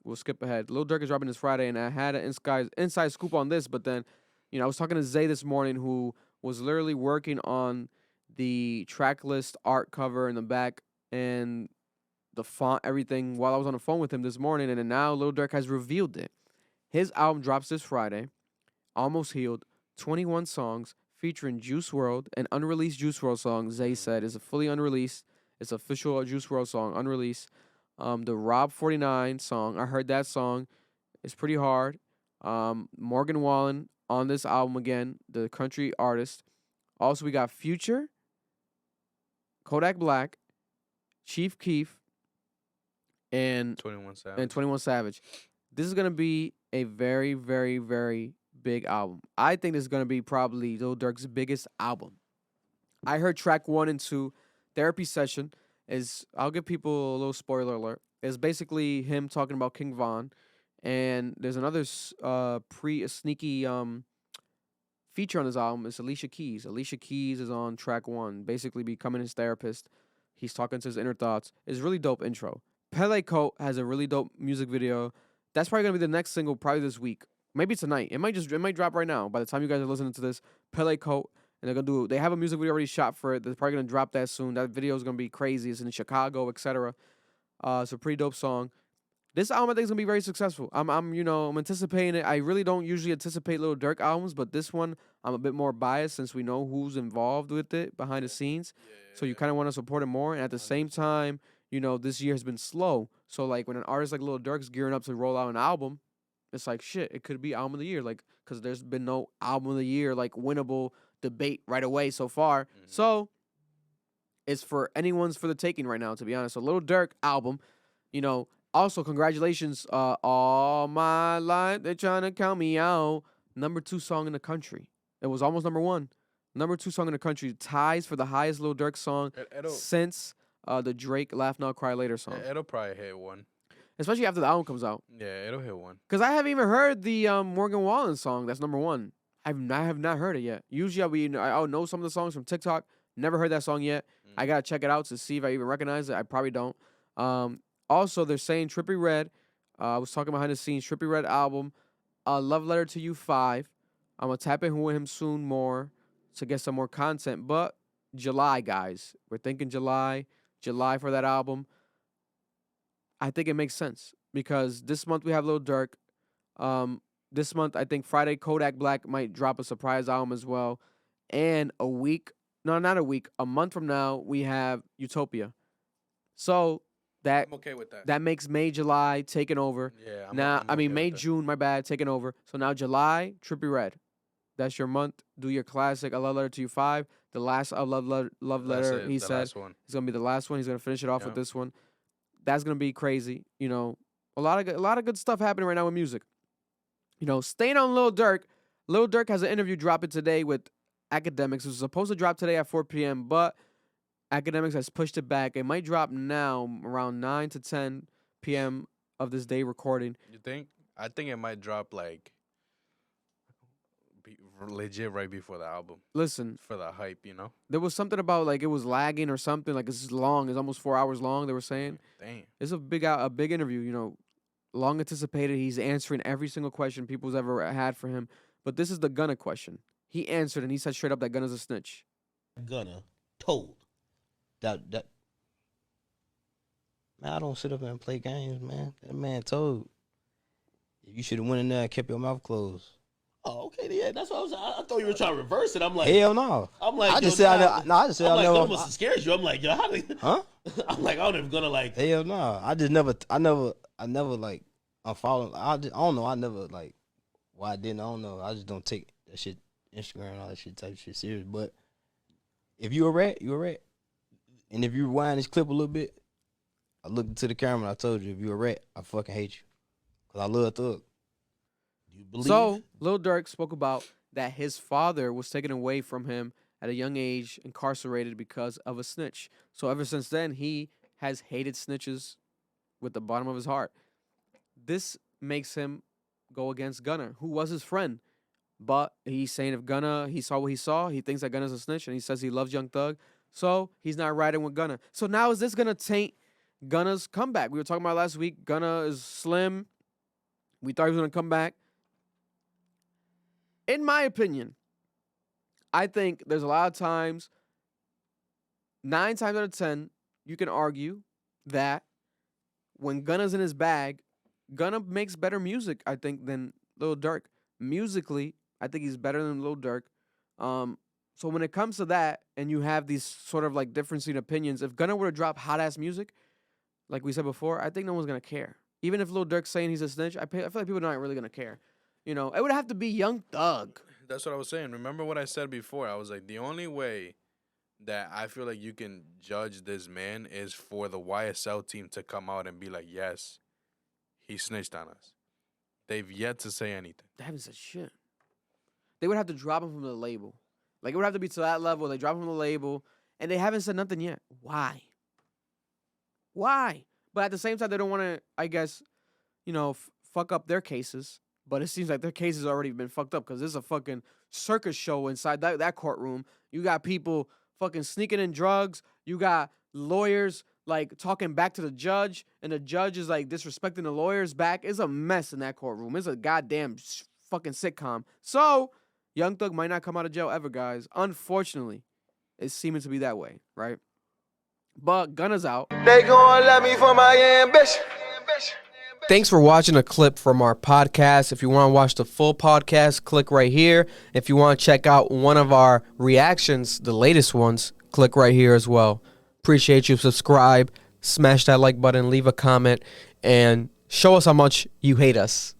we'll skip ahead. Lil Durk is dropping this Friday, and I had an inside scoop on this, but then, I was talking to Zay this morning, who was literally working on the track list art cover in the back and the font, everything, while I was on the phone with him this morning, and then now Lil Durk has revealed it. His album drops this Friday, Almost Healed, 21 songs, featuring Juice WRLD, an unreleased Juice WRLD song, Zay said, is a fully unreleased. It's official Juice WRLD song, unreleased. The Rob 49 song, I heard that song. It's pretty hard. Morgan Wallen on this album again, the country artist. Also, we got Future, Kodak Black, Chief Keef, and 21 Savage. This is going to be a very, very, very big album. I think this is going to be probably Lil Durk's biggest album. I heard track 1 and 2, Therapy Session, I'll give people a little spoiler alert. It's basically him talking about King Von. And there's another sneaky feature on this album. It's Alicia Keys. Alicia Keys is on track 1, basically becoming his therapist. He's talking to his inner thoughts. It's a really dope intro. Pele Coat has a really dope music video. That's probably gonna be the next single, probably this week. Maybe tonight. It might drop right now. By the time you guys are listening to this, Pele Coat, and they have a music video already shot for it. They're probably gonna drop that soon. That video is gonna be crazy. It's in Chicago, etc. It's a pretty dope song. This album I think is gonna be very successful. I'm anticipating it. I really don't usually anticipate Lil Durk albums, but this one I'm a bit more biased since we know who's involved with it behind the scenes. So you kind of want to support it more. And at the same time, this year has been slow. So like when an artist like Lil Durk's gearing up to roll out an album, it's like shit. It could be album of the year, like because there's been no album of the year like winnable debate right away so far. So it's for anyone's for the taking right now, to be honest. So Lil Durk album, Also, congratulations, All My Life, they're trying to count me out. Number 2 song in the country. It was almost number 1. Number 2 song in the country. Ties for the highest Lil Durk song since the Drake Laugh Now Cry Later song. It'll probably hit 1. Especially after the album comes out. Yeah, it'll hit 1. Because I haven't even heard the Morgan Wallen song that's number 1. I have not heard it yet. Usually I'll know some of the songs from TikTok. Never heard that song yet. I got to check it out to see if I even recognize it. I probably don't. Also, they're saying Trippie Redd. I was talking behind the scenes. Trippie Redd album, Love Letter to You 5. I'm going to tap in with him soon more to get some more content. But July, guys. We're thinking July for that album. I think it makes sense because this month we have Lil Durk. This month, I think Friday, Kodak Black might drop a surprise album as well. And a month from now, we have Utopia. So I'm okay with that. That makes May, July taking over. Yeah. May, June, my bad, taking over. So now July, Trippie Redd. That's your month. Do your classic, A Love Letter to You 5. The last love letter, he said. It's going to be the last one. He's going to finish it off with this one. That's going to be crazy. A lot of good stuff happening right now with music. Staying on Lil Durk. Lil Durk has an interview dropping today with Academics. It was supposed to drop today at 4 p.m., but Academics has pushed it back. It might drop now around 9 to 10 p.m. of this day recording. You think? I think it might drop be legit right before the album. Listen. For the hype, There was something about it was lagging or something. It's long. It's almost 4 hours long, they were saying. Damn. It's a big interview, long anticipated. He's answering every single question people's ever had for him. But this is the Gunna question. He answered and he said straight up that Gunna's a snitch. Gunna told. That man, I don't sit up and play games, man. That man told you should have went in there and kept your mouth closed. Oh, okay, yeah, that's what I was. I thought you were trying to reverse it. I'm like, hell no. I'm like, I just said I never. That must have scared you. I'm like, yo, how did? Huh? I'm like, I don't even gonna like. Hell no. I never unfollow. I don't know. I never why I didn't. I don't know. I just don't take that shit, Instagram and all that shit type of shit serious. But if you a rat, you a rat. And if you rewind this clip a little bit, I looked into the camera and I told you, if you a rat, I fucking hate you. Because I love Thug. You believe? So, Lil Durk spoke about that his father was taken away from him at a young age, incarcerated because of a snitch. So ever since then, he has hated snitches with the bottom of his heart. This makes him go against Gunna, who was his friend. But he's saying if Gunna, he saw what he saw, he thinks that Gunna's a snitch, and he says he loves Young Thug. So he's not riding with Gunna. So now is this going to taint Gunna's comeback? We were talking about last week. Gunna is slim. We thought he was going to come back. In my opinion, I think there's a lot of times, 9 times out of 10, you can argue that when Gunna's in his bag, Gunna makes better music, I think, than Lil Durk. Musically, I think he's better than Lil Durk. So when it comes to that, and you have these sort of like differencing opinions, if Gunna were to drop hot ass music, like we said before, I think no one's gonna care. Even if Lil Durk's saying he's a snitch, I feel like people are not really gonna care. You know, it would have to be Young Thug. That's what I was saying. Remember what I said before? I was like, the only way that I feel like you can judge this man is for the YSL team to come out and be like, yes, he snitched on us. They've yet to say anything. They haven't said shit. They would have to drop him from the label. Like, it would have to be to that level. They drop him from the label, and they haven't said nothing yet. Why? Why? But at the same time, they don't want to, I guess, you know, fuck up their cases. But it seems like their case has already been fucked up because there's a fucking circus show inside that courtroom. You got people fucking sneaking in drugs. You got lawyers, like, talking back to the judge. And the judge is, like, disrespecting the lawyers back. It's a mess in that courtroom. It's a goddamn fucking sitcom. So, Young Thug might not come out of jail ever, guys. Unfortunately, it's seeming to be that way, right? But Gunna's out. They gon' love me for my ambition. Thanks for watching a clip from our podcast. If you want to watch the full podcast, click right here. If you want to check out one of our reactions, the latest ones, click right here as well. Appreciate you. Subscribe, smash that like button, leave a comment, and show us how much you hate us.